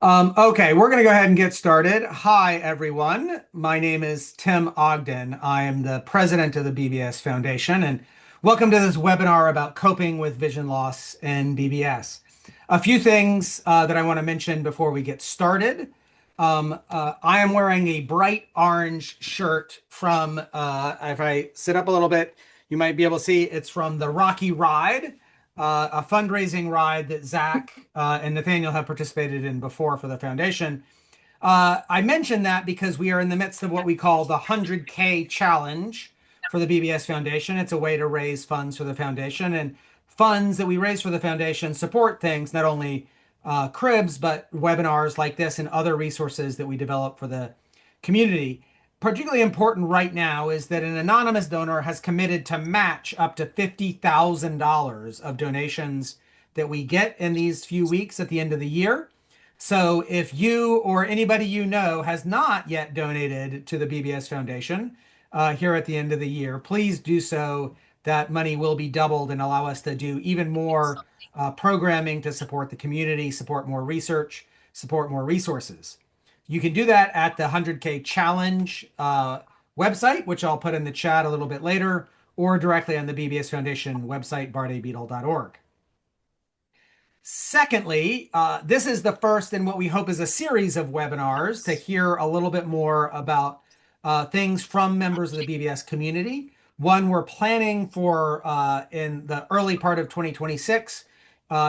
Okay, we're going to go ahead and get started. Hi, everyone. My name is Tim Ogden. I am the president of the BBS Foundation, and welcome to this webinar about coping with vision loss and BBS. A few things that I want to mention before we get started. I am wearing a bright orange shirt from, if I sit up a little bit, you might be able to see it's from the Rocky Ride, a fundraising ride that Zach and Nathaniel have participated in before for the foundation. I mention that because we are in the midst of what we call the 100K challenge for the BBS Foundation. It's a way to raise funds for the foundation, and funds that we raise for the foundation support things, not only cribs, but webinars like this and other resources that we develop for the community. Particularly important right now is that an anonymous donor has committed to match up to $50,000 of donations that we get in these few weeks at the end of the year. So if you or anybody you know has not yet donated to the BBS Foundation here at the end of the year, please do so. That money will be doubled and allow us to do even more programming to support the community, support more research, support more resources. You can do that at the 100K Challenge website, which I'll put in the chat a little bit later, or directly on the BBS Foundation website, bardaybeetle.org. Secondly, this is the first in what we hope is a series of webinars to hear a little bit more about things from members of the BBS community. One we're planning for in the early part of 2026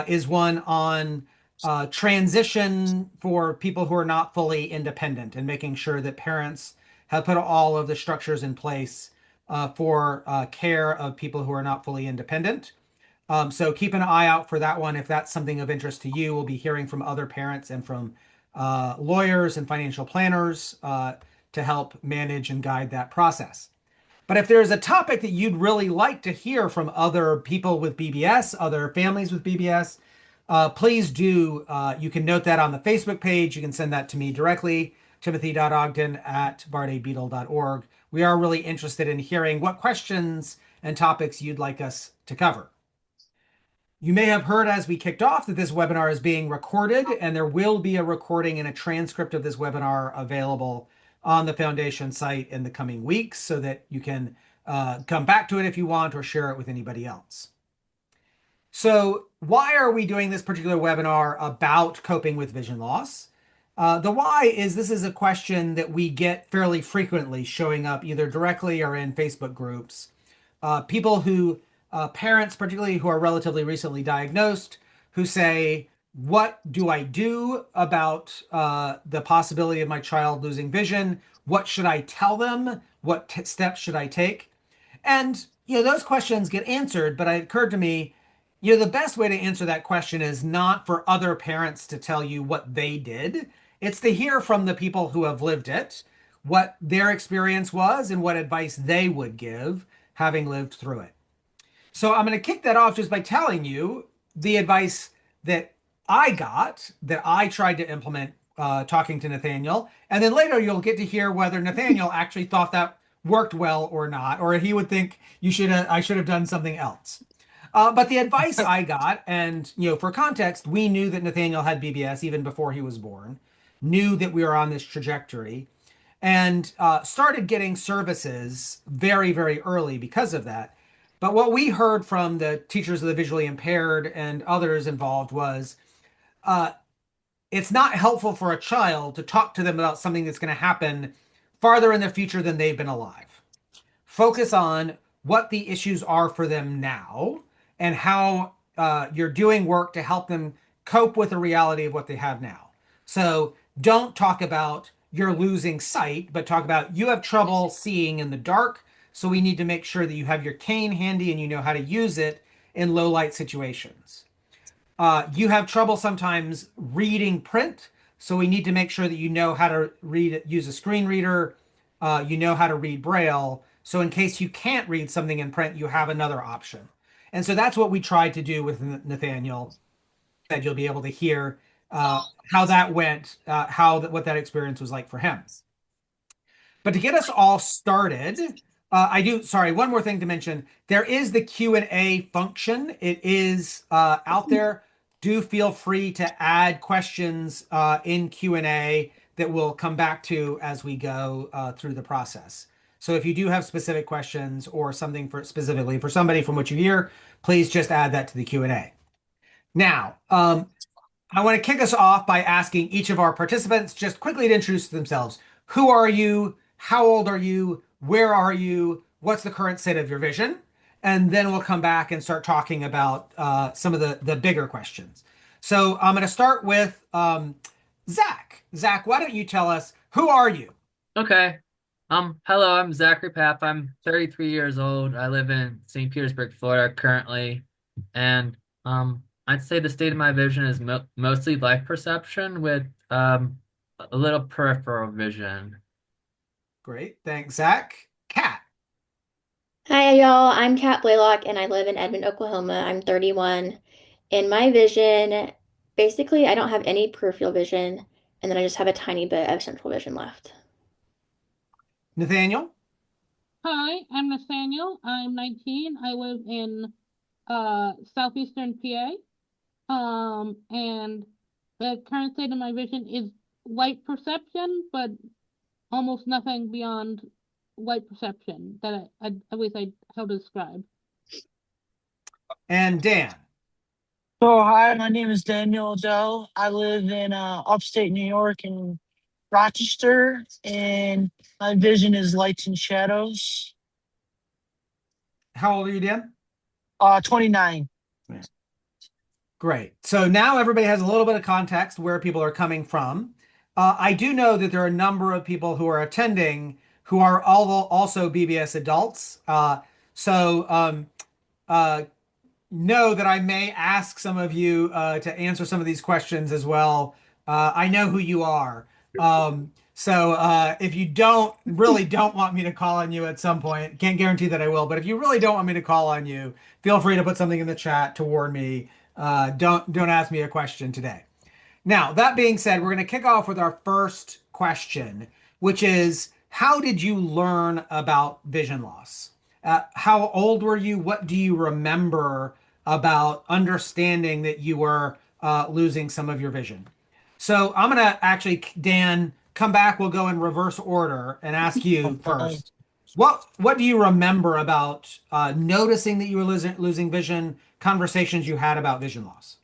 is one on transition for people who are not fully independent and making sure that parents have put all of the structures in place for care of people who are not fully independent. So keep an eye out for that one. If that's something of interest to you, we'll be hearing from other parents and from lawyers and financial planners to help manage and guide that process. But if there's a topic that you'd really like to hear from other people with BBS, other families with BBS, please do. You can note that on the Facebook page. You can send that to me directly, timothy.ogden@bardaybeetle.org. We are really interested in hearing what questions and topics you'd like us to cover. You may have heard as we kicked off that this webinar is being recorded, and there will be a recording and a transcript of this webinar available on the foundation site in the coming weeks so that you can come back to it if you want or share it with anybody else. So why are we doing this particular webinar about coping with vision loss? The why is this is a question that we get fairly frequently showing up either directly or in Facebook groups. People who parents, particularly who are relatively recently diagnosed, who say, what do I do about the possibility of my child losing vision? What should I tell them? What steps should I take? And, those questions get answered, but it occurred to me, the best way to answer that question is not for other parents to tell you what they did. It's to hear from the people who have lived it, what their experience was and what advice they would give having lived through it. So I'm going to kick that off just by telling you the advice that I got, that I tried to implement talking to Nathaniel. And then later you'll get to hear whether Nathaniel actually thought that worked well or not, or he would think I should have done something else. But the advice I got, and for context, we knew that Nathaniel had BBS even before he was born, knew that we were on this trajectory, and started getting services very, very early because of that. But what we heard from the teachers of the visually impaired and others involved was it's not helpful for a child to talk to them about something that's going to happen farther in the future than they've been alive. Focus on what the issues are for them now and how you're doing work to help them cope with the reality of what they have now. So don't talk about you're losing sight, but talk about you have trouble seeing in the dark. So we need to make sure that you have your cane handy and you know how to use it in low light situations. You have trouble sometimes reading print. So we need to make sure that you know how to use a screen reader. You know how to read Braille. So in case you can't read something in print, you have another option. And so that's what we tried to do with Nathaniel, that you'll be able to hear how that went, what that experience was like for him. But to get us all started, one more thing to mention. There is the Q&A function. It is out there. do feel free to add questions in Q&A that we'll come back to as we go through the process. So if you do have specific questions or something for specifically for somebody from what you hear, please just add that to the Q&A. Now, I want to kick us off by asking each of our participants just quickly to introduce themselves. Who are you? How old are you? Where are you? What's the current state of your vision? And then we'll come back and start talking about some of the bigger questions. So I'm going to start with Zach. Zach, why don't you tell us who are you? Okay. Hello, I'm Zachary Papp. I'm 33 years old. I live in St. Petersburg, Florida currently. And I'd say the state of my vision is mostly light perception with a little peripheral vision. Great, thanks, Zach. Kat. Hi, y'all. I'm Kat Blaylock, and I live in Edmond, Oklahoma. I'm 31. In my vision, basically, I don't have any peripheral vision, and then I just have a tiny bit of central vision left. Nathaniel. Hi, I'm Nathaniel. I'm 19. I live in southeastern PA. And the current state of my vision is light perception, but almost nothing beyond light perception that at least how to describe. And Dan. So, hi, my name is Daniel Dell. I live in upstate New York in Rochester, and my vision is lights and shadows. How old are you, Dan? 29. Great. So now everybody has a little bit of context where people are coming from. I do know that there are a number of people who are attending who are all also BBS adults. So know that I may ask some of you to answer some of these questions as well. I know who you are. So if you don't want me to call on you at some point, can't guarantee that I will, but if you really don't want me to call on you, feel free to put something in the chat to warn me. Don't ask me a question today. Now, that being said, we're going to kick off with our first question, which is, how did you learn about vision loss? How old were you? What do you remember about understanding that you were losing some of your vision? So I'm going to actually, Dan, come back. We'll go in reverse order and ask you Okay. first. What do you remember about noticing that you were losing vision, conversations you had about vision loss?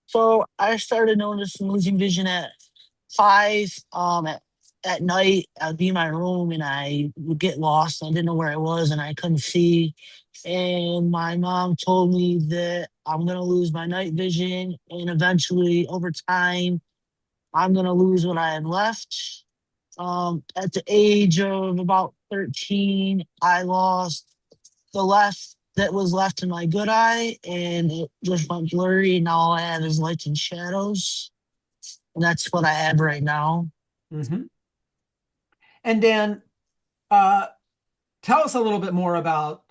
So I started noticing losing vision at 5. At night, I'd be in my room and I would get lost. I didn't know where I was and I couldn't see. And my mom told me that I'm gonna lose my night vision, and eventually, over time, I'm gonna lose what I had left. At the age of about 13, I lost the left that was left in my good eye, and it just went blurry. Now all I have is lights and shadows, and that's what I have right now. Hmm. And Dan, uh, tell us a little bit more about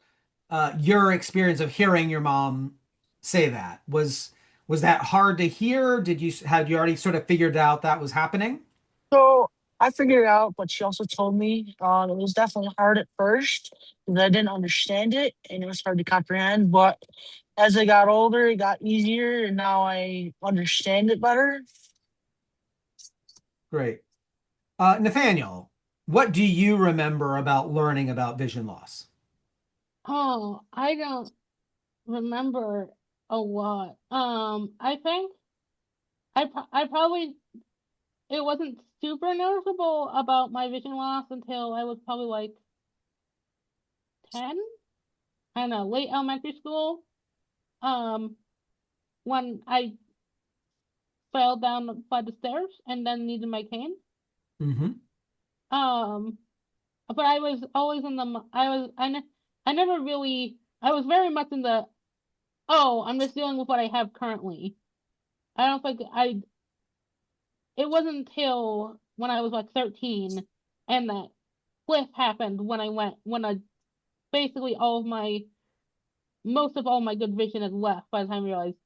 your experience of hearing your mom say that. Was that hard to hear? Had you already sort of figured out that was happening? So I figured it out, but she also told me it was definitely hard at first because I didn't understand it and it was hard to comprehend. But as I got older, it got easier, and now I understand it better. Great. Nathaniel, what do you remember about learning about vision loss? Oh, I don't remember a lot. I think I probably it wasn't super noticeable about my vision loss until I was probably like 10. I don't know, late elementary school. Um, when I fell down the flight of stairs and then needed my cane. Hmm. Um, but I was always in the I was I never really I was very much in the I'm just dealing with what I have currently. I don't think I it wasn't until when I was like 13 and that cliff happened when I basically all of my most of all my good vision had left by the time I realized,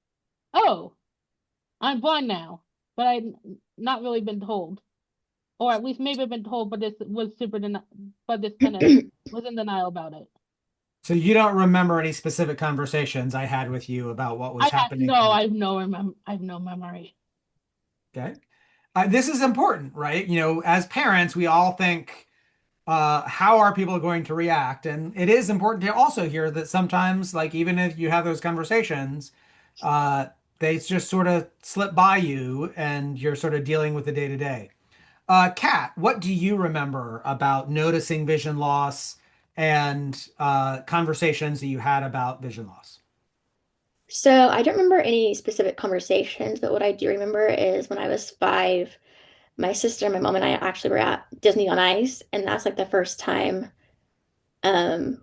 oh, I'm blind now. But I'd not really been told. Or at least maybe I've been told, but this was but this kind of was in denial about it. So you don't remember any specific conversations I had with you about what was happening? I have no memory. Okay. This is important, right? As parents, we all think, how are people going to react? And it is important to also hear that sometimes, like even if you have those conversations, uh, they just sort of slip by you and you're sort of dealing with the day to day. Kat, what do you remember about noticing vision loss and conversations that you had about vision loss? So I don't remember any specific conversations, but what I do remember is when I was 5, my sister, my mom, and I actually were at Disney on Ice, and that's like the first time um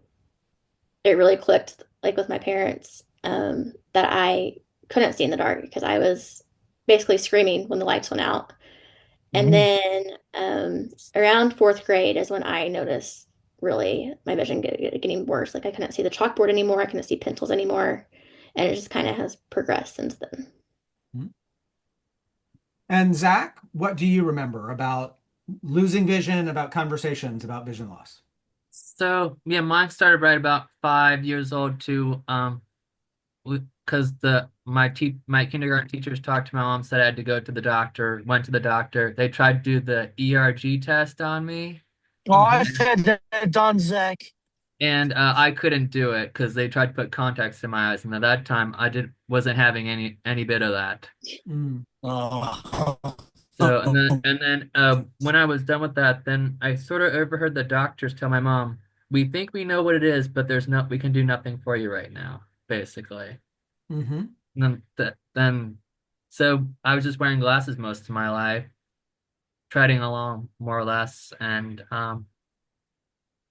it really clicked like with my parents that I couldn't see in the dark because I was basically screaming when the lights went out. And Mhm. then around fourth grade is when I noticed really my vision getting worse. Like I couldn't see the chalkboard anymore. I couldn't see pencils anymore. And it just kind of has progressed since then. And Zach, what do you remember about losing vision, about conversations about vision loss? So yeah, mine started right about 5 years old too. Because the my kindergarten teachers talked to my mom, said I had to go to the doctor. Went to the doctor. They tried to do the ERG test on me, Oh, Hmm. I've had that done, Zach. and I couldn't do it because they tried to put contacts in my eyes, and at that time I did wasn't having any bit of that. Mm. Oh. So and then when I was done with that, then I sort of overheard the doctors tell my mom, "We think we know what it is, but we can do nothing for you right now," basically. Hmm. And then so I was just wearing glasses most of my life, treading along more or less, and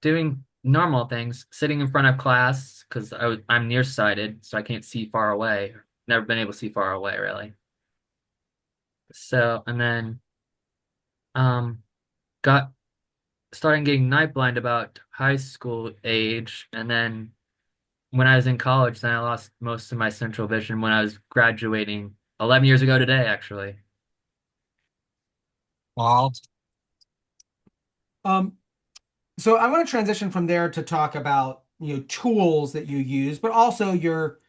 doing normal things, sitting in front of class because I'm nearsighted, so I can't see far away. Never been able to see far away really. So and then um got starting getting night blind about high school age, and then when I was in college, then I lost most of my central vision when I was graduating 11 years ago today, actually. Wow. Um, so I want to transition from there to talk about, tools that you use, but also your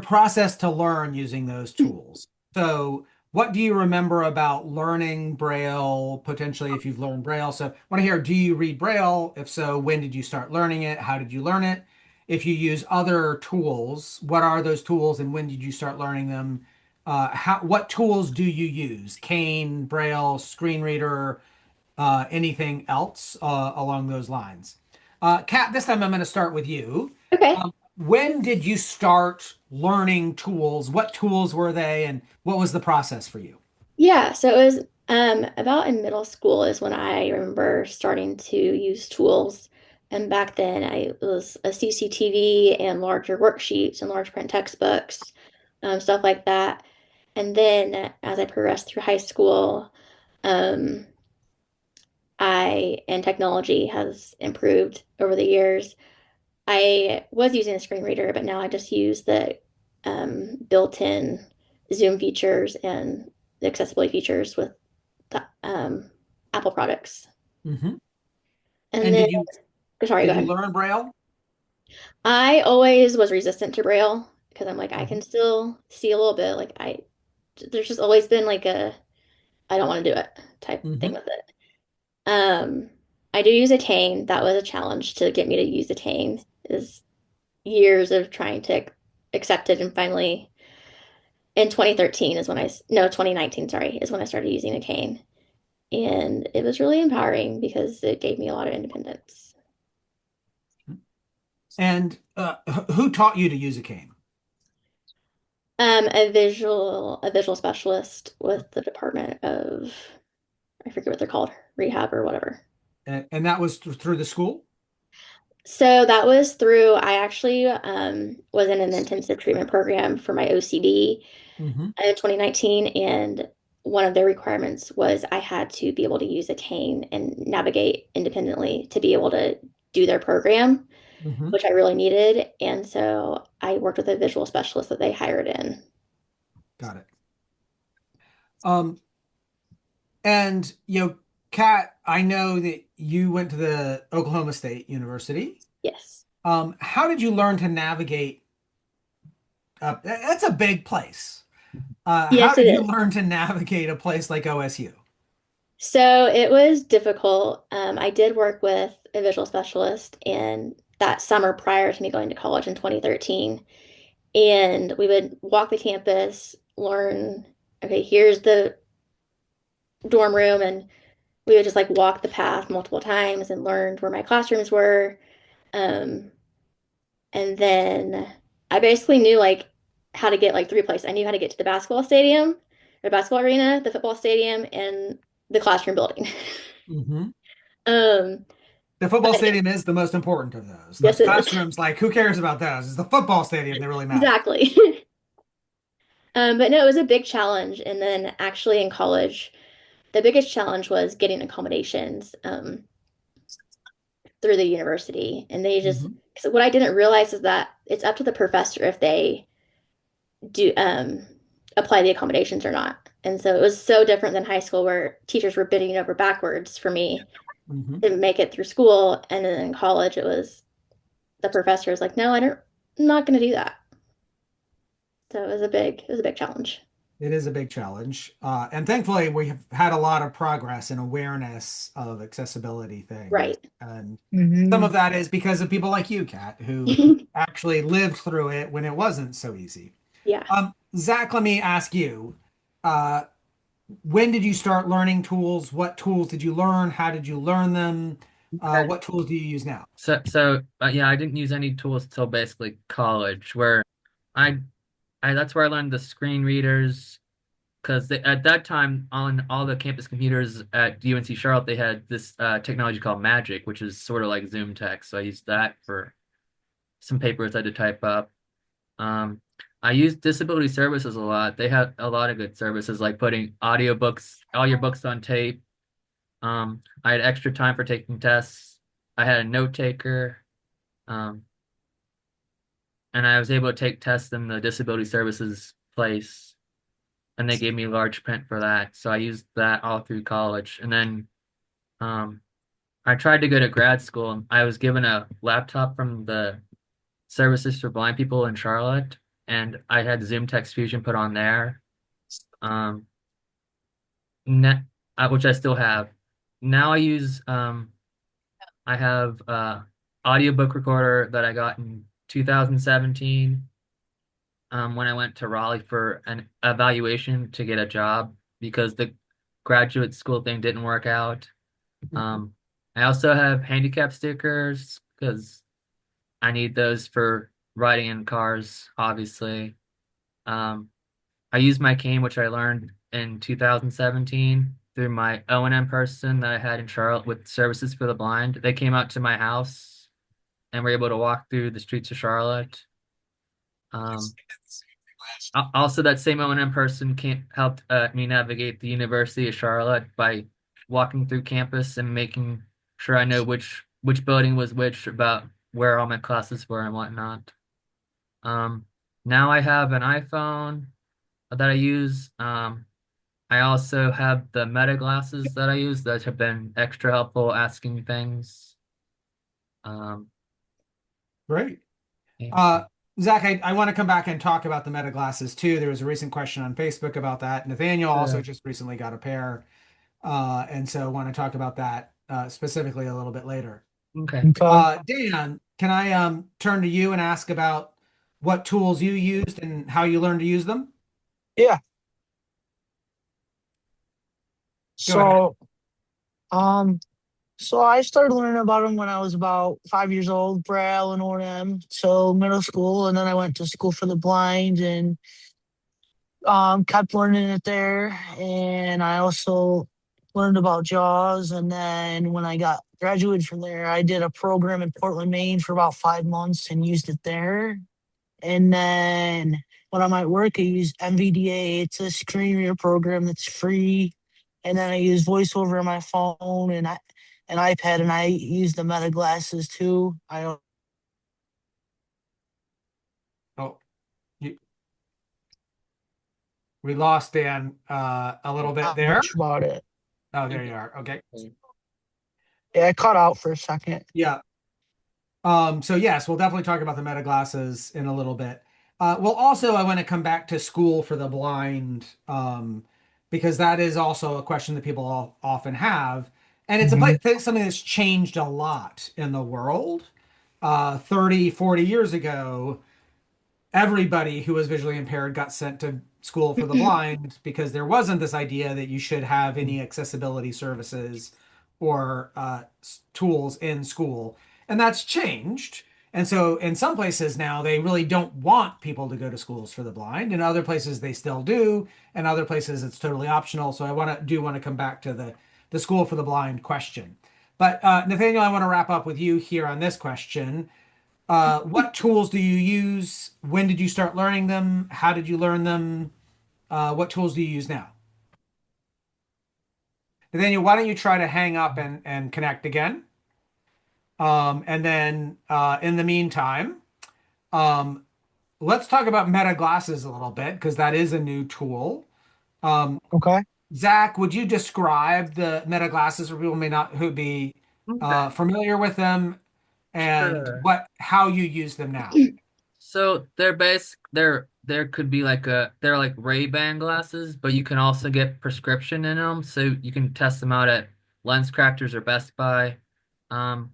process to learn using those tools. So, what do you remember about learning Braille, potentially if you've learned Braille? So, I want to hear, do you read Braille? If so, when did you start learning it? How did you learn it? If you use other tools, what are those tools and when did you start learning them? What tools do you use? Cane, Braille, screen reader, anything else along those lines? Kat, this time I'm going to start with you. Okay. When did you start learning tools? What tools were they, and what was the process for you? Yeah, so it was about in middle school is when I remember starting to use tools. And back then I it was a CCTV and larger worksheets and large print textbooks, stuff like that. And then as I progressed through high school, um, I and technology has improved over the years. I was using a screen reader, but now I just use the built-in Zoom features and the accessibility features with the Apple products. Hmm. And And then, did you sorry, go did you ahead. learn Braille? I always was resistant to Braille because I'm like, I Hmm. can still see a little bit. There's just always been like I don't want to do it type thing Hmm. with it. Um, I do use a cane. That was a challenge to get me to use a cane. Is years of trying to accept it, and finally in 2013 is when no, 2019, sorry, is when I started using a cane. And it was really empowering because it gave me a lot of independence. And who taught you to use a cane? A visual specialist with the Department of, I forget what they're called, rehab or whatever. And that was through the school? So that was through, I actually was in an intensive treatment program for my OCD Hmm. in 2019, and one of their requirements was I had to be able to use a cane and navigate independently to be able to do their program, Hmm. which I really needed. And so I worked with a visual specialist that they hired in. Got it. Um, and Kat, I know that you went to the Oklahoma State University. Yes. How did you learn to navigate? That's a big place. How Yes, it did you is. learn to navigate a place like OSU? So it was difficult. I did work with a visual specialist in that summer prior to me going to college in 2013. And we would walk the campus, learn, okay, here's the dorm room, and we would just like walk the path multiple times and learned where my classrooms were. Um, and then I basically knew like how to get like three places. I knew how to get to the basketball stadium, the basketball arena, the football stadium, and the classroom building. Hmm. Um, The football but stadium is the most important of those. yes, Those it is. classrooms, like, who cares about those? It's the football stadium that really matters. Exactly. But no, it was a big challenge. And then actually in college, the biggest challenge was getting accommodations through the university. And they just, Hmm. because what I didn't realize is that it's up to the professor if they do apply the accommodations or not. And so it was so different than high school where teachers were bending over backwards for me Hmm. to make it through school. And then in college, it was the professor was like, no, I'm not going to do that. So it was a big challenge. It is a big challenge. And thankfully, we have had a lot of progress in awareness of accessibility things. Right. And some Hmm. of that is because of people like you, Kat, who actually lived through it when it wasn't so easy. Yeah. Zach, let me ask you, uh, when did you start learning tools? What tools did you learn? How did you learn them? What tools do you use now? So I didn't use any tools till basically college, where I, that's where I learned the screen readers, because at that time on all the campus computers at UNC Charlotte they had this technology called Magic, which is sort of like Zoom text. So I used that for some papers I had to type up. Um, I used disability services a lot. They had a lot of good services like putting audiobooks, all your books on tape. I had extra time for taking tests. I had a note taker. Um, and I was able to take tests in the disability services place, and they gave me large print for that. So I used that all through college. And then um, I tried to go to grad school. I was given a laptop from the Services for Blind People in Charlotte, and I had Zoom Text Fusion put on there, um, net, which I still have. Now I have audiobook recorder that I got in 2017 when I went to Raleigh for an evaluation to get a job because the graduate school thing didn't work out. Um, I also have handicap stickers because I need those for riding in cars, obviously. Um, I use my cane, which I learned in 2017 through my O&M person that I had in Charlotte with Services for the Blind. They came out to my house and were able to walk through the streets of Charlotte. Um, Also, that same O&M person can helped me navigate the University of Charlotte by walking through campus and making sure I know which building was which, about where all my classes were and whatnot. Um, Now I have an iPhone that I use. I also have the Meta glasses that I use that have been extra helpful asking things. Um, Great. yeah. Uh, Zach, I want to come back and talk about the Meta glasses too. There was a recent question on Facebook about that. Nathaniel also Yeah. just recently got a pair. And so I want to talk about that specifically a little bit later. Okay. Okay. Dan, can I turn to you and ask about what tools you used and how you learned to use them? Yeah. Go ahead. So, um, so I started learning about them when I was about 5 years old, Braille and O&M, so middle school, and then I went to school for the blind and kept learning it there. And I also learned about JAWS. And then when I got graduated from there, I did a program in Portland, Maine for about 5 months and used it there. And then when I'm at work, I use MVDA. It's a screen reader program that's free. And then I use VoiceOver on my phone and an iPad, and I use the Meta glasses too. I don't Oh, you, we lost Dan a little bit know there. much about it. Oh, there you are. Okay. Yeah, I cut out for a second. Yeah. So yes, we'll definitely talk about the meta glasses in a little bit. Well, also I want to come back to school for the blind, because that is also a question that people often have, and it's a Hmm. something that's changed a lot in the world. 30, 40 years ago, everybody who was visually impaired got sent to school for the blind because there wasn't this idea that you should have any accessibility services or tools in school. And that's changed. And so in some places now, they really don't want people to go to schools for the blind. In other places, they still do. In other places, it's totally optional. So do want to come back to the school for the blind question. But Nathaniel, I want to wrap up with you here on this question. What tools do you use? When did you start learning them? How did you learn them? What tools do you use now? Nathaniel, why don't you try to hang up and connect again? And then in the meantime, um, let's talk about Meta Glasses a little bit because that is a new tool. Um, Okay. Zach, would you describe the Meta Glasses for people who may not who be Okay. familiar with them and Sure. what how you use them now? So they're there could be like they're like Ray-Ban glasses, but you can also get prescription in them, so you can test them out at Lens Crafters or Best Buy. Um,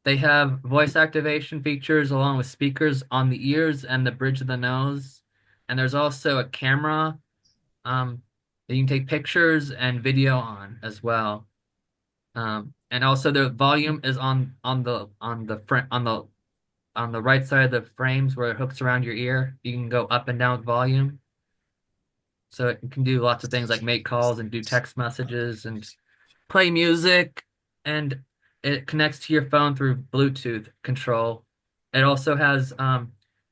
they have voice activation features along with speakers on the ears and the bridge of the nose. And there's also a camera that you can take pictures and video on as well. And also the volume is on the front on the right side of the frames where it hooks around your ear. You can go up and down with volume. So it can do lots of things like make calls and do text messages and play music. And it connects to your phone through Bluetooth control. It also has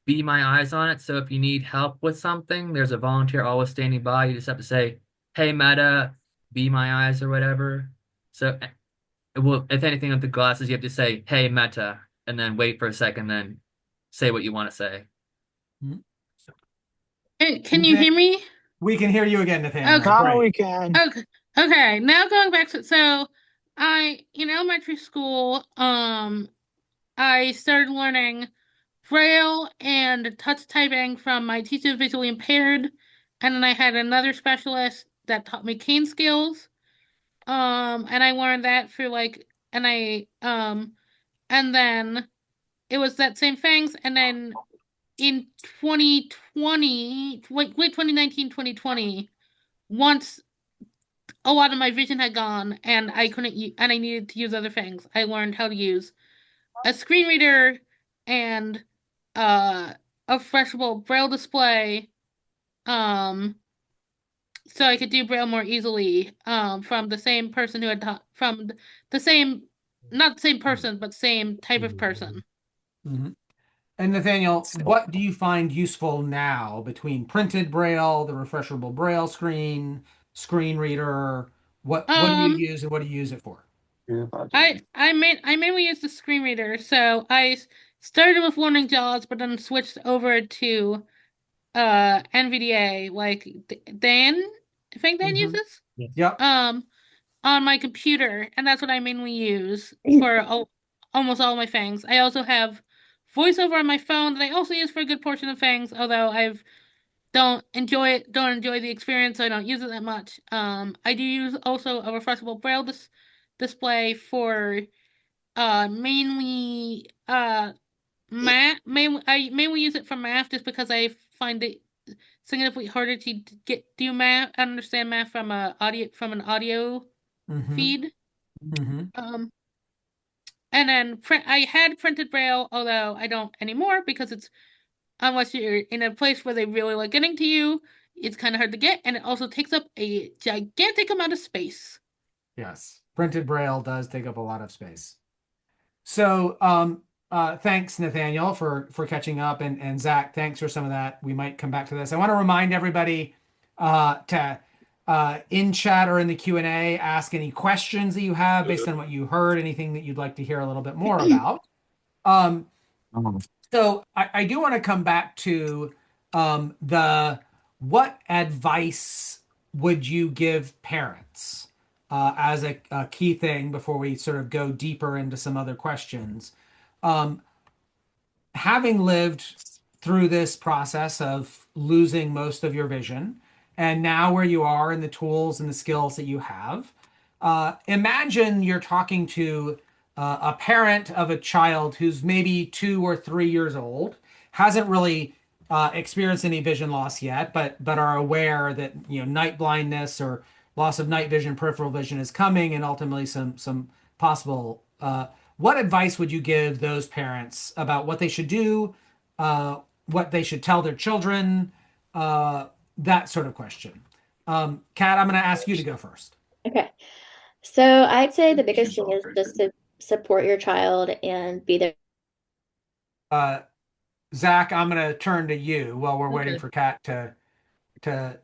Be My Eyes on it. So if you need help with something, there's a volunteer always standing by. You just have to say, "Hey Meta, be my eyes," or whatever. So well, if anything with the glasses, you have to say, "Hey Meta," and then wait for a second, then say what you want to say. Hmm? Can you hear me? We can hear you again, Nathaniel. Okay. Now Great. we can. Okay. Okay. Now going back to I in elementary school, I started learning Braille and touch typing from my teacher visually impaired, and then I had another specialist that taught me cane skills. And I learned that through and then it was that same things, and then in 2020, late 2019, 2020, once a lot of my vision had gone and I couldn't and I needed to use other things, I learned how to use a screen reader and uh a freshable braille display um so I could do braille more easily from the same person who had taught from the same not the same person but same type of person. Mhm. And Nathaniel, what do you find useful now between printed braille, the refreshable braille screen reader? What do you Um use and what do you use it for? I mainly use the screen reader, so started with learning JAWS, but then switched over to NVDA, like Dan, I think Dan Hmm. uses Yes. Yep. um on my computer, and that's what I mainly use for almost all my things. I also have VoiceOver on my phone that I also use for a good portion of things, although I've don't enjoy the experience, so I don't use it that much. I do use also a refreshable braille display for mainly math. I mainly use it for math just because I find it significantly harder to get do math and understand math from a audio from an audio Hmm. feed. Hmm. Um, and then I had printed braille, although I don't anymore because it's unless you're in a place where they really like getting to you, it's kind of hard to get, and it also takes up a gigantic amount of space. Yes. Printed braille does take up a lot of space. So, thanks, Nathaniel, for catching up, and Zach, thanks for some of that. We might come back to this. I want to remind everybody to in chat or in the Q&A ask any questions that you have based on what you heard, anything that you'd like to hear a little bit more about. Um, Um, so I do want to come back to the what advice would you give parents as a key thing before we sort of go deeper into some other questions. Um, having lived through this process of losing most of your vision, and now where you are and the tools and the skills that you have, imagine you're talking to a parent of a child who's maybe 2 or 3 years old, hasn't really experienced any vision loss yet, but are aware that night blindness or loss of night vision, peripheral vision is coming, and ultimately some possible. What advice would you give those parents about what they should do, what they should tell their children, uh, that sort of question? Kat, I'm going to ask you to go first. Okay. So I'd say the biggest thing is just to support your child and be there. Uh, Zach, I'm going to turn to you while we're waiting Okay. for Kat to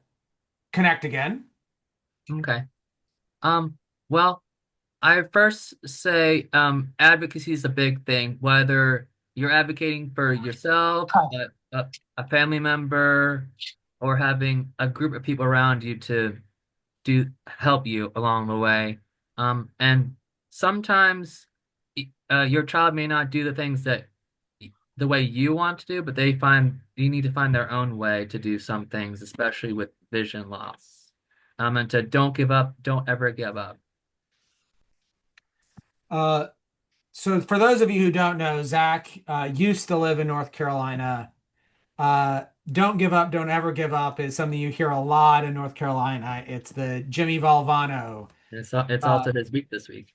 connect again. Okay. Um, well, I first say advocacy is a big thing, whether you're advocating for yourself, a family member, or having a group of people around you to do help you along the way. And sometimes your child may not do the things that the way you want to do, but you need to find their own way to do some things, especially with vision loss. And to don't give up, don't ever give up. Uh, so for those of you who don't know, Zach used to live in North Carolina. Don't give up, don't ever give up is something you hear a lot in North Carolina. It's the Jimmy Valvano, And it's uh, also his week this week.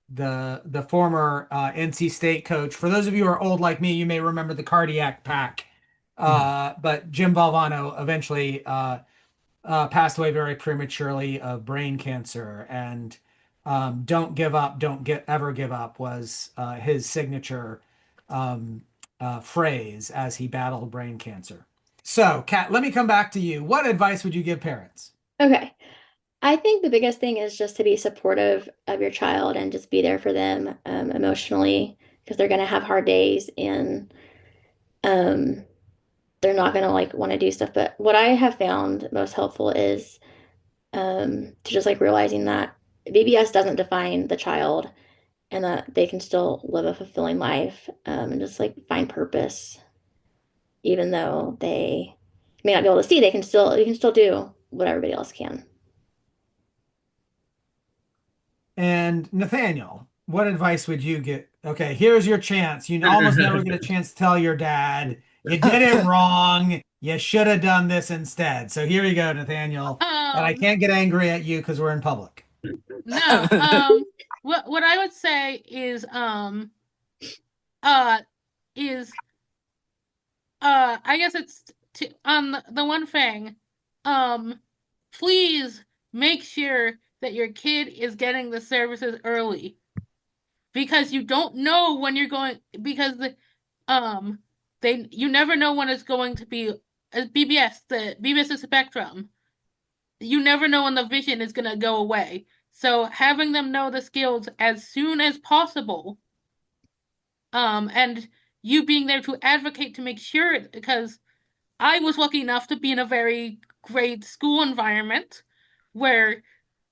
the former NC State coach. For those of you who are old like me, you may remember the cardiac pack. But Jim Valvano eventually passed away very prematurely of brain cancer. And don't give up, don't ever give up was his signature phrase as he battled brain cancer. So, Kat, let me come back to you. What advice would you give parents? Okay. I think the biggest thing is just to be supportive of your child and just be there for them emotionally because they're going to have hard days and um, they're not going to like want to do stuff. But what I have found most helpful is to just like realizing that BBS doesn't define the child and that they can still live a fulfilling life and just like find purpose, even though they may not be able to see, they can still do what everybody else can. And Nathaniel, what advice would you get? Okay, here's your chance. You almost never get a chance to tell your dad you did it wrong. You should have done this instead. So here you go, Nathaniel. And I Um, can't get angry at you because we're in public. no. What I would say uh is I guess it's on the one thing, um, please make sure that your kid is getting the services early because you don't know when you're going because um they you never know when it's going to be BBS the BBS is spectrum. You never know when the vision is gonna go away. So having them know the skills as soon as possible, and you being there to advocate to make sure because I was lucky enough to be in a very great school environment where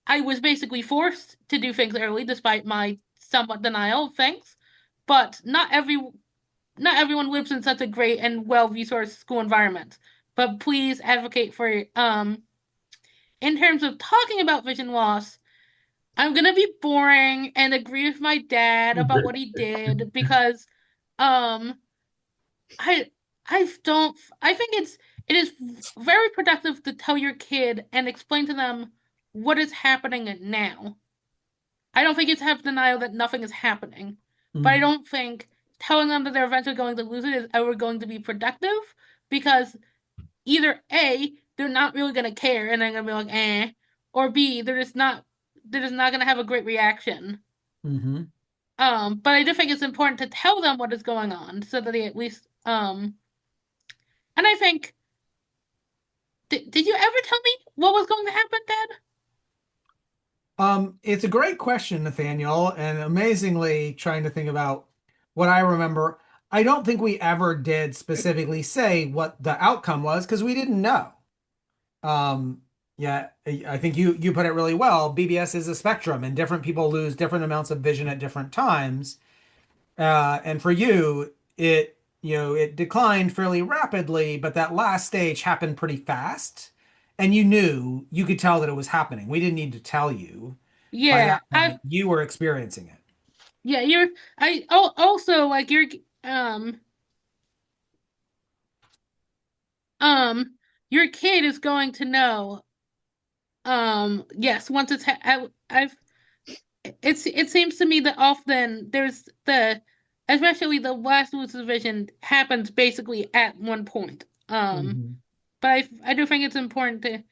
I was basically forced to do things early despite my somewhat denial of things. But not everyone lives in such a great and well-resourced school environment. But please advocate for in terms of talking about vision loss, I'm gonna be boring and agree with my dad about what he did because um I I think it is very productive to tell your kid and explain to them what is happening now. I don't think it's have denial that nothing is happening, but I Mm. don't think telling them that they're eventually going to lose it is ever going to be productive because either A, they're not really gonna care and they're gonna be like, eh, or B, they're just not gonna have a great reaction. Hmm. But I do think it's important to tell them what is going on so that they at least and I think did you ever tell me what was going to happen, Dad? It's a great question, Nathaniel, and amazingly trying to think about what I remember. I don't think we ever did specifically say what the outcome was because we didn't know. Um, yeah, I think you put it really well. BBS is a spectrum, and different people lose different amounts of vision at different times. And for you, it declined fairly rapidly, but that last stage happened pretty fast. And you could tell that it was happening. We didn't need to tell you. By Yeah, that point, you were experiencing it. yeah, also like um your kid is going to know yes, once I've it seems to me that often there's especially the last lucid vision happens basically at one point. Mhm. But I do think it's important to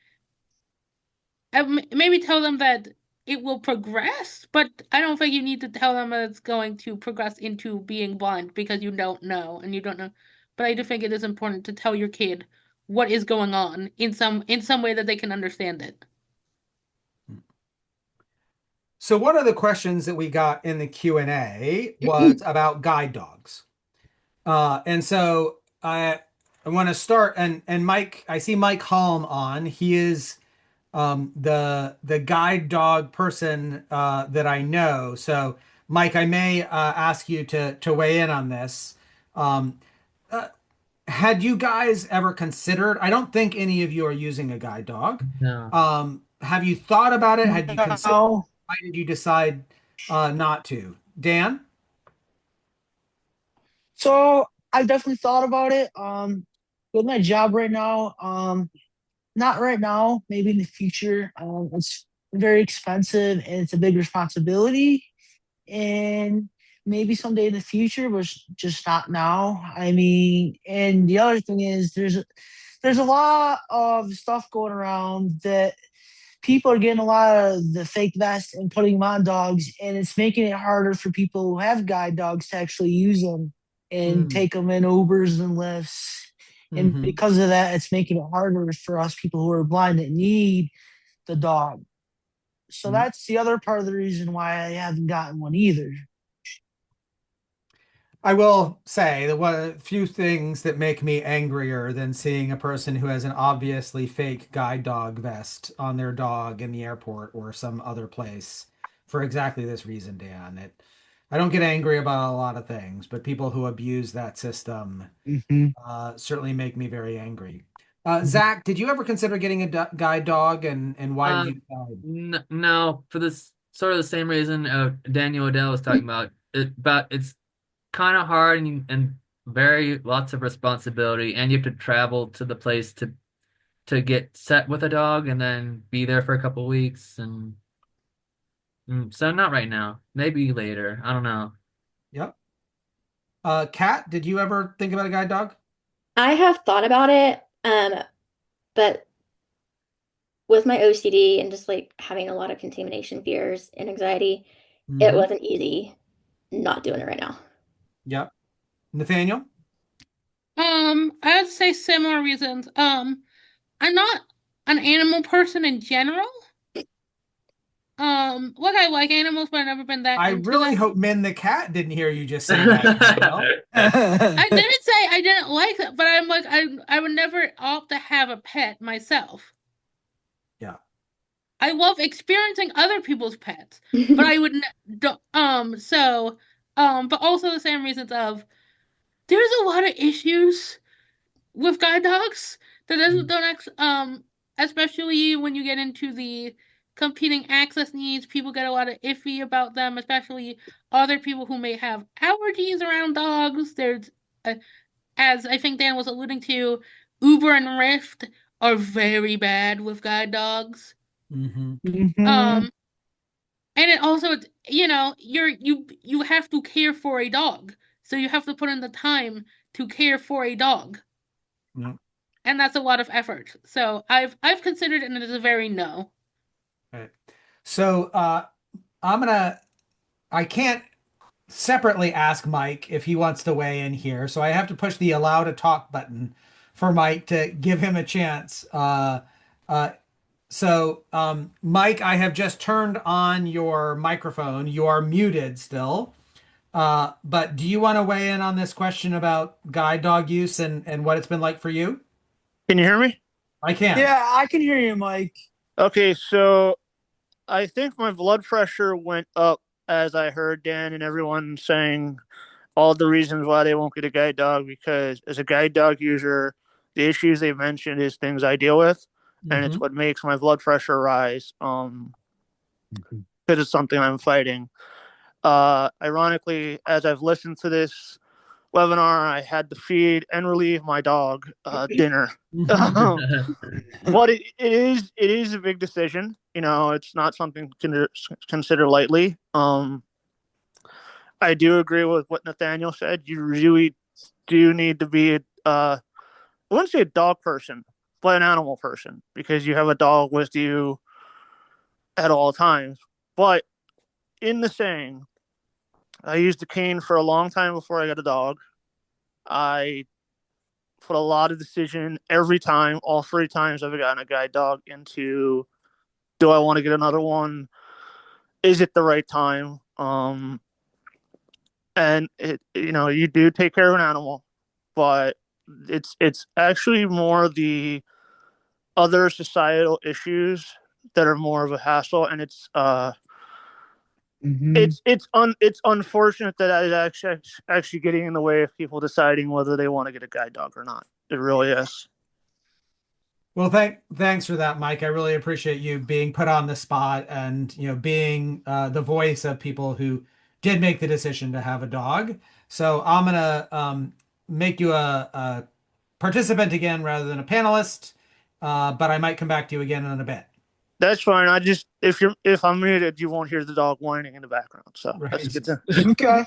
maybe tell them that it will progress, but I don't think you need to tell them that it's going to progress into being blind because you don't know and you don't know. But I do think it is important to tell your kid what is going on in some way that they can understand it. So one of the questions that we got in the Q&A was about guide dogs. And so I want to start and Mike, I see Mike Halm on. He is the guide dog person that I know. So Mike, I may ask you to weigh in on this. Um, uh, had you guys ever considered? I don't think any of you are using a guide dog. No. Have you thought about it? Had you considered? No. Why did you decide not to? Dan? So I've definitely thought about it. With my job right now, not right now, maybe in the future. It's very expensive and it's a big responsibility. And maybe someday in the future, but just not now. I mean, and the other thing is there's a lot of stuff going around that people are getting a lot of the fake vests and putting them on dogs, and it's making it harder for people who have guide dogs to actually use them and Mm, take them in Ubers and lifts. And hmm. because of that, it's making it harder for us people who are blind that need the dog. So that's the other part of the reason why I haven't gotten one either. I will say that one of the few things that make me angrier than seeing a person who has an obviously fake guide dog vest on their dog in the airport or some other place for exactly this reason, Dan. I don't get angry about a lot of things, but people who abuse that system Mm-hmm. certainly make me very angry. Zach, did you ever consider getting a guide dog, and why did Uh, you decide? no, for this sort of the same reason Daniel Odell was talking about. It's kind of hard and very lots of responsibility, and you have to travel to the place to get set with a dog and then be there for a couple weeks and so not right now. Maybe later. I don't know. Yep. Kat, did you ever think about a guide dog? I have thought about it, but with my OCD and just like having a lot of contamination fears and anxiety, it Hmm. wasn't easy not doing it right now. Yep. Nathaniel? I'd say similar reasons. I'm not an animal person in general. Like I like animals, but I've never been that I into really them. hope Min the cat didn't hear you just say that, Danielle. I didn't say I didn't like it, but I'm like I would never opt to have a pet myself. Yeah. I love experiencing other people's pets, but I would but also the same reasons of there's a lot of issues with guide dogs that doesn't don't especially when you get into the competing access needs, people get a lot of iffy about them, especially other people who may have allergies around dogs. Uh, as I think Dan was alluding to, Uber and Lyft are very bad with guide dogs. Hmm. Mm-hmm. Um, and it also, you have to care for a dog, so you have to put in the time to care for a dog, Yeah. and that's a lot of effort. So I've considered it, and it is a very no. Right. So I'm gonna I can't separately ask Mike if he wants to weigh in here. So I have to push the allow to talk button for Mike to give him a chance. Uh, Mike, I have just turned on your microphone. You are muted still. But do you want to weigh in on this question about guide dog use and what it's been like for you? Can you hear me? I can. Yeah, I can hear you, Mike. Okay, so I think my blood pressure went up as I heard Dan and everyone saying all the reasons why they won't get a guide dog, because as a guide dog user, the issues they mentioned is things I deal with, and it's Mhm. what makes my blood pressure rise. Because it's something I'm fighting. Ironically, as I've listened to this webinar, I had to feed and relieve my dog dinner. Mhm. But it is a big decision. It's not something to consider lightly. I do agree with what Nathaniel said. You really do need to be I wouldn't say a dog person, but an animal person, because you have a dog with you at all times. But in the saying, I used a cane for a long time before I got a dog. I put a lot of decision every time, all 3 times I've gotten a guide dog, into, do I want to get another one? Is it the right time? And you do take care of an animal, but it's actually more the other societal issues that are more of a hassle, and it's unfortunate that that is actually getting in the way of people deciding whether they want to get a guide dog or not. It really is. Well, thanks for that, Mike. I really appreciate you being put on the spot and being the voice of people who did make the decision to have a dog. So I'm gonna make you a participant again rather than a panelist, but I might come back to you again in a bit. That's fine. I just, if I'm muted, you won't hear the dog whining in the background. So that's Right. good to. Okay.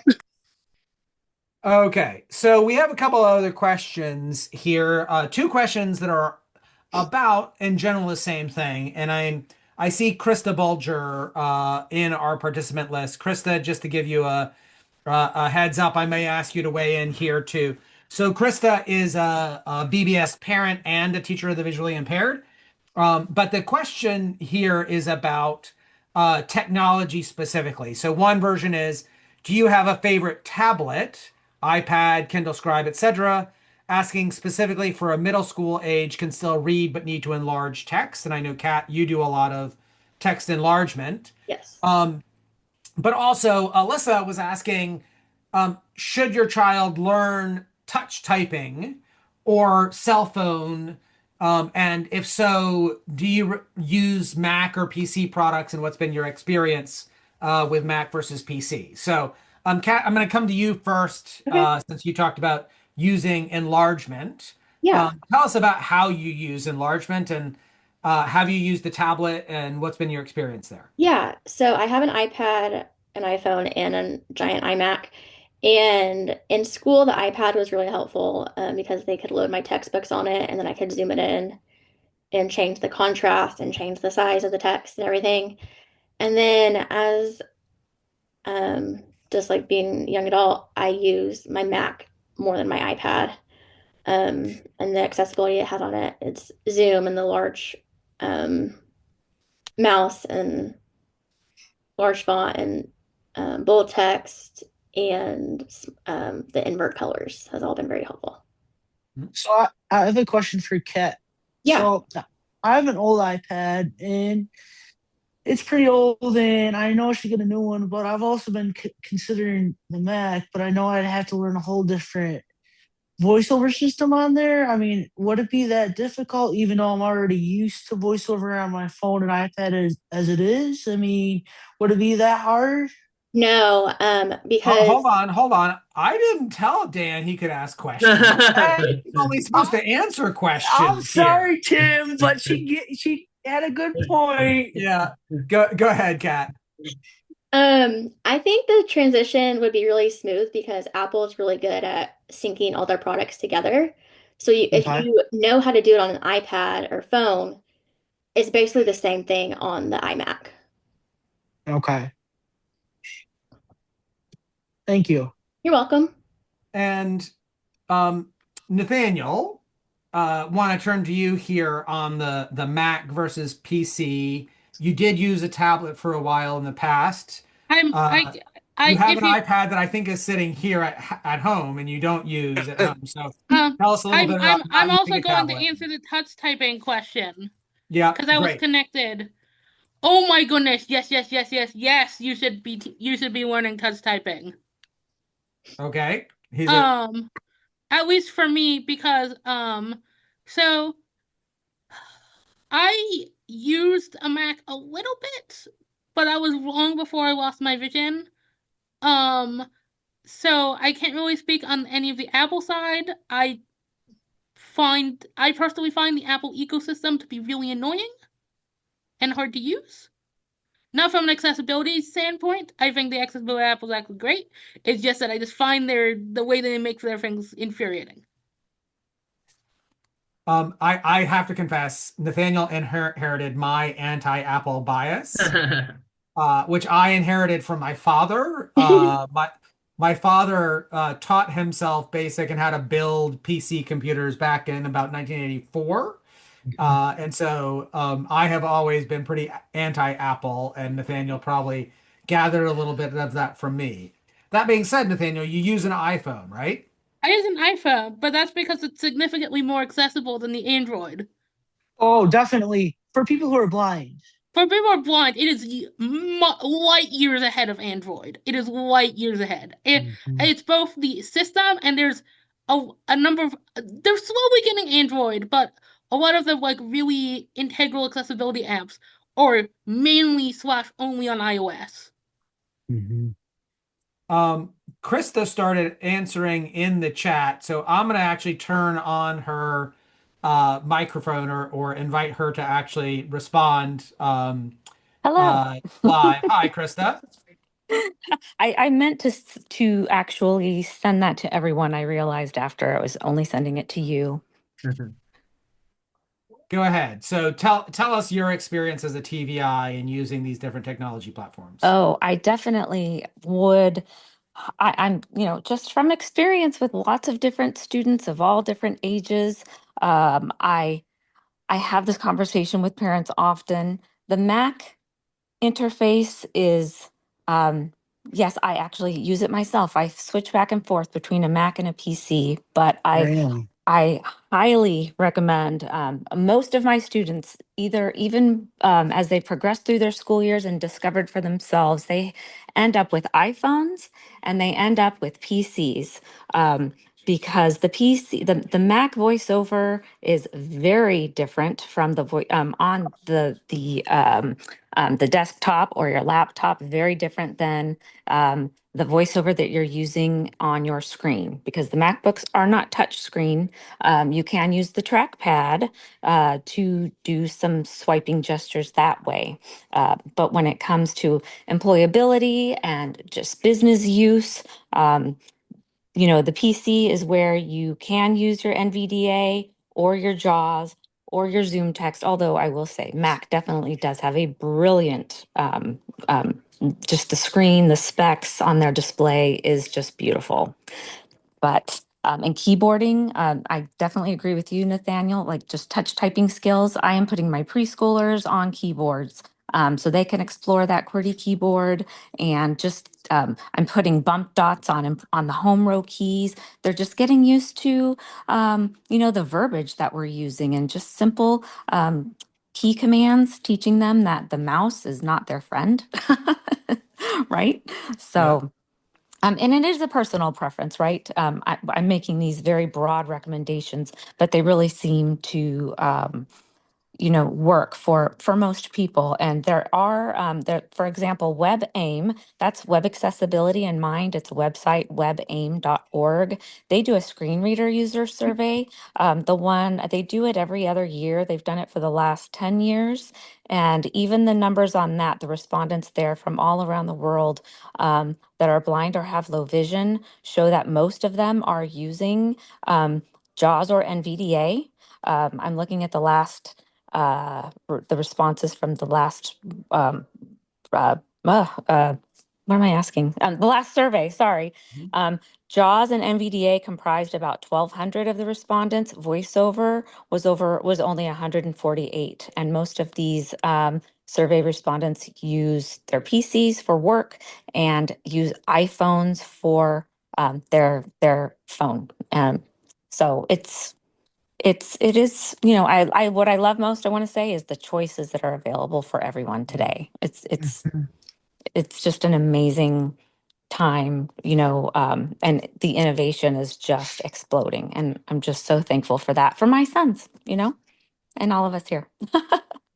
Okay, so we have a couple other questions here. Two questions that are about, in general, the same thing. And I see Krista Bulger in our participant list. Krista, just to give you a heads up, I may ask you to weigh in here too. So Krista is a BBS parent and a teacher of the visually impaired. But the question here is about technology specifically. So one version is, do you have a favorite tablet, iPad, Kindle Scribe, etc.? Asking specifically for a middle school age can still read but need to enlarge text. And I know, Kat, you do a lot of text enlargement. Yes. But also, Alyssa was asking, should your child learn touch typing or cell phone? And if so, do you use Mac or PC products, and what's been your experience with Mac versus PC? So, Kat, I'm going to come to you first, Okay. since you talked about using enlargement. Yeah. Tell us about how you use enlargement, and have you used the tablet, and what's been your experience there? Yeah. So I have an iPad, an iPhone, and a giant iMac. And in school, the iPad was really helpful because they could load my textbooks on it, and then I could zoom it in and change the contrast and change the size of the text and everything. And then as just like being a young adult, I use my Mac more than my iPad. And the accessibility it has on it, it's Zoom and the large um, mouse and large font and bold text and the invert colors has all been very helpful. So I have a question for Kat. Yeah. So I have an old iPad and it's pretty old, and I know I should get a new one, but I've also been considering the Mac, but I know I'd have to learn a whole different voiceover system on there. I mean, would it be that difficult, even though I'm already used to voiceover on my phone and iPad as it is? I mean, would it be that hard? No, Hold because on, hold on. I didn't tell Dan he could ask questions. Hey, He's only supposed I'm, to answer I'm questions here. sorry, Tim, but she had a good point. Yeah. Go ahead, Kat. I think the transition would be really smooth because Apple is really good at syncing all their products together. So if Okay. you know how to do it on an iPad or phone, it's basically the same thing on the iMac. Okay. Thank you. You're welcome. And um, Nathaniel, want to turn to you here on the Mac versus PC. You did use a tablet for a while in the past. I'm Uh, you have if an you iPad that I think is sitting here at home, and you don't use at home. So um tell us a little bit about I'm not also using a going to tablet. answer the touch typing question Yeah, because I was great. connected. Oh my goodness. Yes, yes, yes, yes, yes. You should be learning touch typing. Okay. He's a Um, at least for me, because so I used a Mac a little bit, but I was long before I lost my vision. Um, so I can't really speak on any of the Apple side. I personally find the Apple ecosystem to be really annoying and hard to use. Not from an accessibility standpoint. I think the accessibility of Apple is actually great. It's just that I just find the way that they make their things infuriating. I have to confess, Nathaniel inherited my anti-Apple bias, which I inherited from my father. My father taught himself BASIC and how to build PC computers back in about 1984. And so I have always been pretty anti-Apple, and Nathaniel probably gathered a little bit of that from me. That being said, Nathaniel, you use an iPhone, right? I use an iPhone, but that's because it's significantly more accessible than the Android. Oh, definitely. For people who are blind. For people who are blind, it is light years ahead of Android. It is light years ahead. Mhm. It's both the system and there's a number of they're slowly getting Android, but a lot of the like really integral accessibility apps are mainly slash only on iOS. Mhm. Um, Krista started answering in the chat, so I'm going to actually turn on her microphone or invite her to actually respond Hello. live. Hi, Krista. I meant to actually send that to everyone. I realized after I was only sending it to you. Go ahead. So tell us your experience as a TVI and using these different technology platforms. Oh, I definitely would. I'm, just from experience with lots of different students of all different ages. I have this conversation with parents often. The Mac interface is, um, yes, I actually use it myself. I switch back and forth between a Mac and a PC, but Really? I highly recommend most of my students, either even as they progress through their school years and discovered for themselves, they end up with iPhones and they end up with PCs. Because the Mac voiceover is very different from the voice on the desktop or your laptop, very different than the voiceover that you're using on your screen because the MacBooks are not touch screen. You can use the trackpad to do some swiping gestures that way. But when it comes to employability and just business use, um, the PC is where you can use your NVDA or your JAWS or your Zoom text, although I will say Mac definitely does have a brilliant, just the screen, the specs on their display is just beautiful. But in keyboarding, I definitely agree with you, Nathaniel. Like just touch typing skills, I am putting my preschoolers on keyboards so they can explore that QWERTY keyboard and just I'm putting bump dots on the home row keys. They're just getting used to the verbiage that we're using and just simple key commands, teaching them that the mouse is not their friend, right? Yep. So. And it is a personal preference, right? I'm making these very broad recommendations, but they really seem to work for most people. And there are for example, WebAIM, that's web accessibility in mind. It's a website, webaim.org. They do a screen reader user survey. The one they do it every other year. They've done it for the last 10 years. And even the numbers on that, the respondents there from all around the world that are blind or have low vision show that most of them are using JAWS or NVDA. I'm looking at the responses from the last um, uh, what am I asking? The last survey, sorry. Mhm. JAWS and NVDA comprised about 1,200 of the respondents. VoiceOver was only 148, and most of these survey respondents use their PCs for work and use iPhones for their phone. So it is, I what I love most, I want to say, is the choices that are available for everyone today. It's Mhm. it's just an amazing time, and the innovation is just exploding. And I'm just so thankful for that for my sons, and all of us here.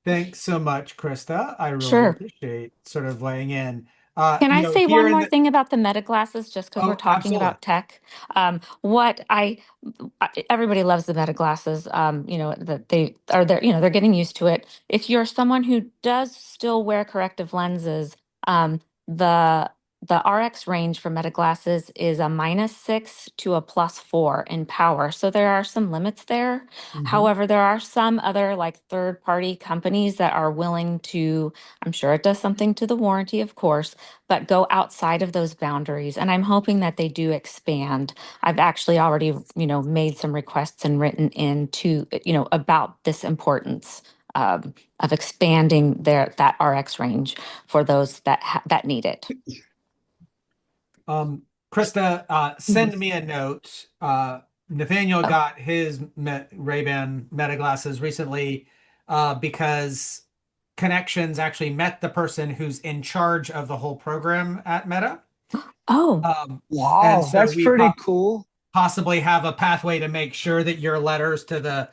Thanks so much, Krista. I really Sure. appreciate sort of weighing in. Can I say Here one in more the thing about the meta glasses, just because we're oh, talking absolutely. about tech? What everybody loves the meta glasses. That they are there. They're getting used to it. If you're someone who does still wear corrective lenses, the the RX range for meta glasses is a -6 to a +4 in power. So there are some limits there. However, there are some other like third-party companies that are willing to, I'm sure it does something to the warranty, of course, but go outside of those boundaries. And I'm hoping that they do expand. I've actually already, made some requests and written into, about this importance of expanding that RX range for those that need it. Krista, send me a note. Nathaniel Oh, got his Ray-Ban Meta glasses recently because Connections actually met the person who's in charge of the whole program at Meta. oh, Um, and Wow, so that's we pretty cool. possibly have a pathway to make sure that your letters to the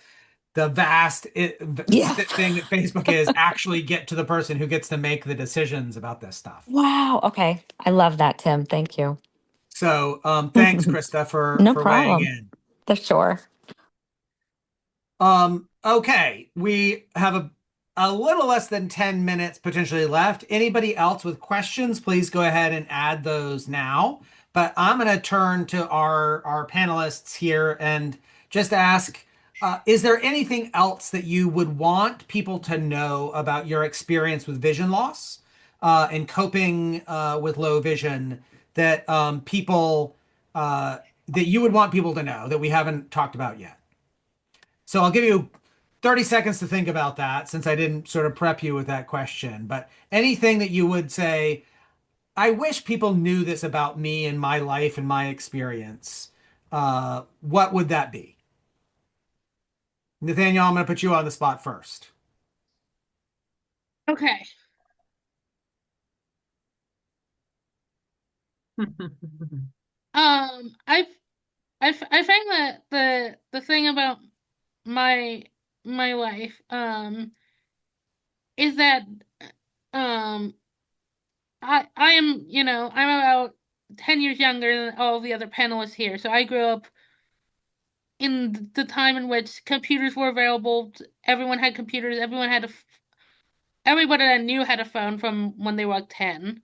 vast yes. thing that Facebook is actually get to the person who gets to make the decisions about this stuff. Wow. Okay. I love that, Tim. Thank you. So thanks, Krista, for No weighing problem. in. The sure. Okay, we have a little less than 10 minutes potentially left. Anybody else with questions, please go ahead and add those now. But I'm going to turn to our panelists here and just ask, is there anything else that you would want people to know about your experience with vision loss and coping with low vision that people that you would want people to know that we haven't talked about yet? So I'll give you 30 seconds to think about that since I didn't sort of prep you with that question. But anything that you would say, I wish people knew this about me and my life and my experience, what would that be? Nathaniel, I'm going to put you on the spot first. Okay. I I find that the thing about my my life is that um I am, I'm about 10 years younger than all the other panelists here. So I grew up in the time in which computers were available. Everyone had computers. Everybody I knew had a phone from when they were like 10.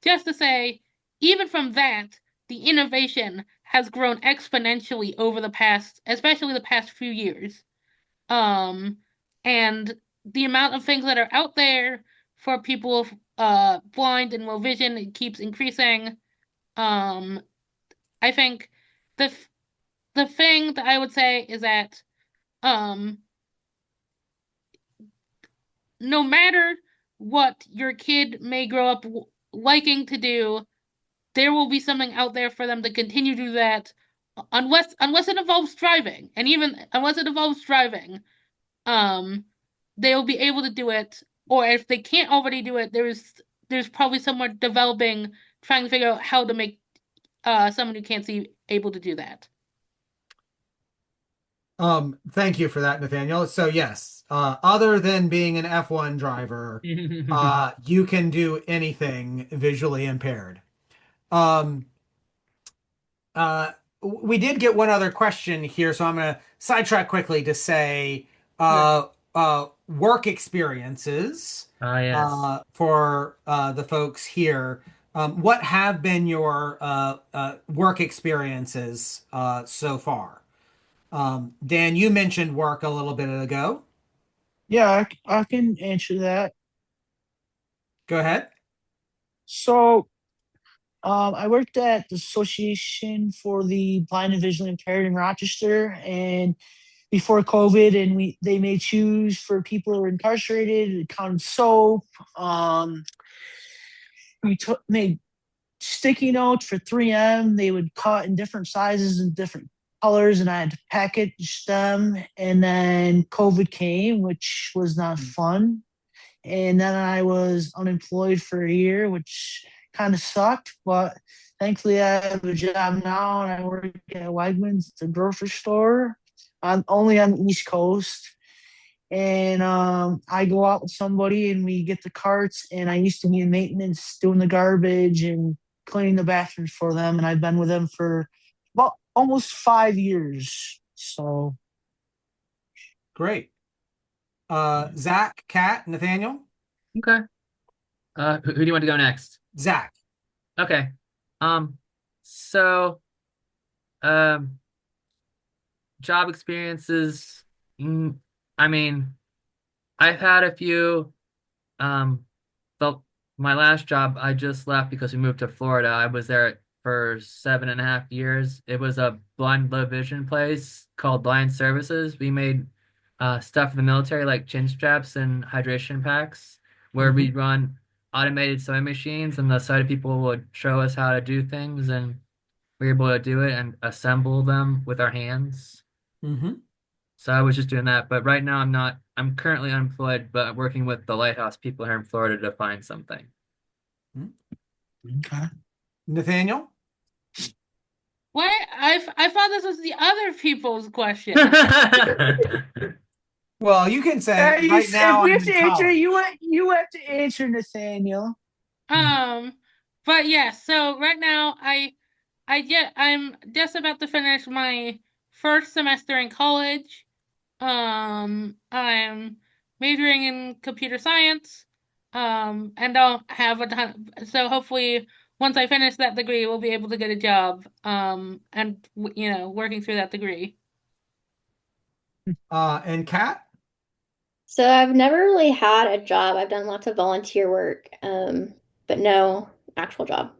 Just to say, even from that, the innovation has grown exponentially over the past, especially the past few years. Um, and the amount of things that are out there for people blind and low vision, it keeps increasing. Um, I think the thing that I would say is that um no matter what your kid may grow up liking to do, there will be something out there for them to continue to do that unless it involves driving. And even unless it involves driving, um they'll be able to do it. Or if they can't already do it, there's probably someone developing, trying to figure out how to make someone who can't see able to do that. Thank you for that, Nathaniel. So yes, other than being an F1 driver, you can do anything visually impaired. Um, Uh, we did get one other question here, so I'm going to sidetrack quickly to say Sure. work experiences Ah, yes. for the folks here. What have been your work experiences so far? Dan, you mentioned work a little bit ago. Yeah, I can answer that. Go ahead. So, I worked at the Association for the Blind and Visually Impaired in Rochester, and before COVID, and they made shoes for people who were incarcerated. Cotton soap. We made sticky notes for 3M. They would cut in different sizes and different colors, and I had to package them. And then COVID came, which was not fun. And then I was unemployed for a year, which kind of sucked, but thankfully I have a job now and I work at Wegmans, the grocery store. I'm only on the East Coast. And I go out with somebody and we get the carts. And I used to be in maintenance, doing the garbage and cleaning the bathrooms for them. And I've been with them for about almost 5 years. So Great. Zach, Kat, Nathaniel? Okay. Who do you want to go next? Zach. Okay. So, um, job experiences. mm, I mean, I've had a few. Um, the my last job I just left because we moved to Florida. I was there for 7.5 years. It was a blind low vision place called Blind Services. We made stuff for the military like chin straps and hydration packs, where we'd run automated sewing machines, and the sighted people would show us how to do things, and we were able to do it and assemble them with our hands. Mm-hmm. So I was just doing that. But right now I'm not. I'm currently unemployed, but working with the lighthouse people here in Florida to find something. okay. Nathaniel? What? I thought this was the other people's question. Well, you can say right If now we I'm have in to answer, college. you have to answer, Nathaniel. Um, but yeah, so right now I'm just about to finish my first semester in college. I'm majoring in computer science. And I'll have a ton, so hopefully once I finish that degree, we'll be able to get a job. And working through that degree. And Kat? So I've never really had a job. I've done lots of volunteer work, but no actual job.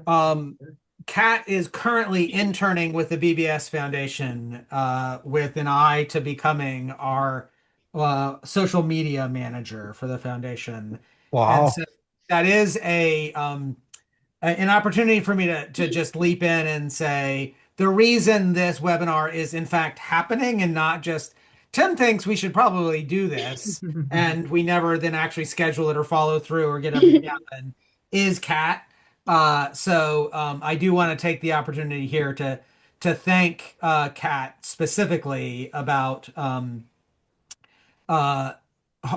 Um, Kat is currently interning with the BBS Foundation with an eye to becoming our social media manager for the foundation. And Wow. so that is an opportunity for me to just leap in and say the reason this webinar is in fact happening and not just Tim thinks we should probably do this and we never then actually schedule it or follow through or get everything happen is Kat. I do want to take the opportunity here to thank Kat specifically about uh,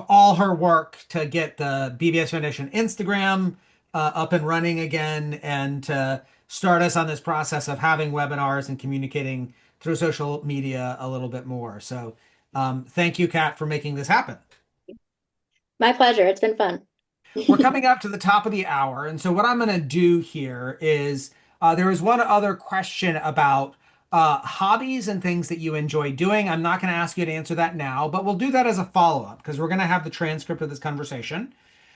all her work to get the BBS Foundation Instagram up and running again and to start us on this process of having webinars and communicating through social media a little bit more. So thank you, Kat, for making this happen. My pleasure. It's been fun. We're coming up to the top of the hour. And so what I'm going to do here is there was one other question about hobbies and things that you enjoy doing. I'm not going to ask you to answer that now, but we'll do that as a follow-up because we're going to have the transcript of this conversation.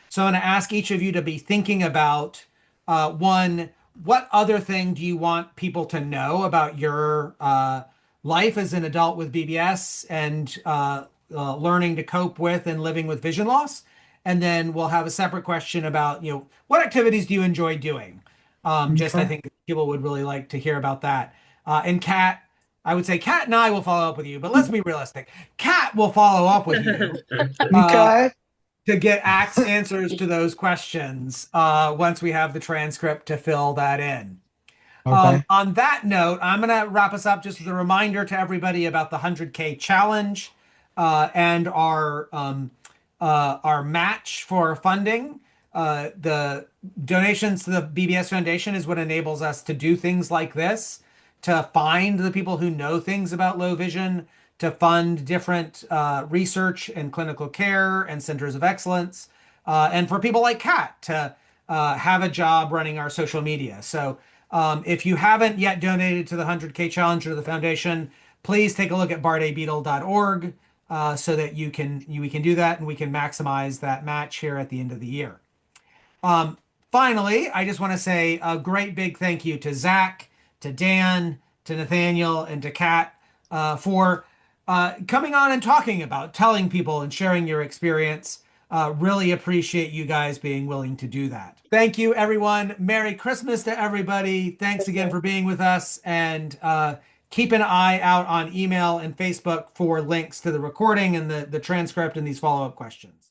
So I'm going to ask each of you to be thinking about one, what other thing do you want people to know about your life as an adult with BBS and learning to cope with and living with vision loss? And then we'll have a separate question about, what activities do you enjoy doing? I Okay. think people would really like to hear about that. And Kat, I would say Kat and I will follow up with you, but let's be realistic. Kat will follow up with you uh, Okay. to get answers to those questions once we have the transcript to fill that in. Okay. On that note, I'm going to wrap us up just with a reminder to everybody about the 100K challenge and our match for funding. The donations to the BBS Foundation is what enables us to do things like this, to find the people who know things about low vision, to fund different research and clinical care and centers of excellence, and for people like Kat to have a job running our social media. So if you haven't yet donated to the 100K challenge or the foundation, please take a look at bardabedal.org so that we can do that and we can maximize that match here at the end of the year. Finally, I just want to say a great big thank you to Zach, to Dan, to Nathaniel, and to Kat for coming on and talking about telling people and sharing your experience. Really appreciate you guys being willing to do that. Thank you, everyone. Merry Christmas to everybody. Thanks again for being with us. And keep an eye out on email and Facebook for links to the recording and the transcript and these follow-up questions.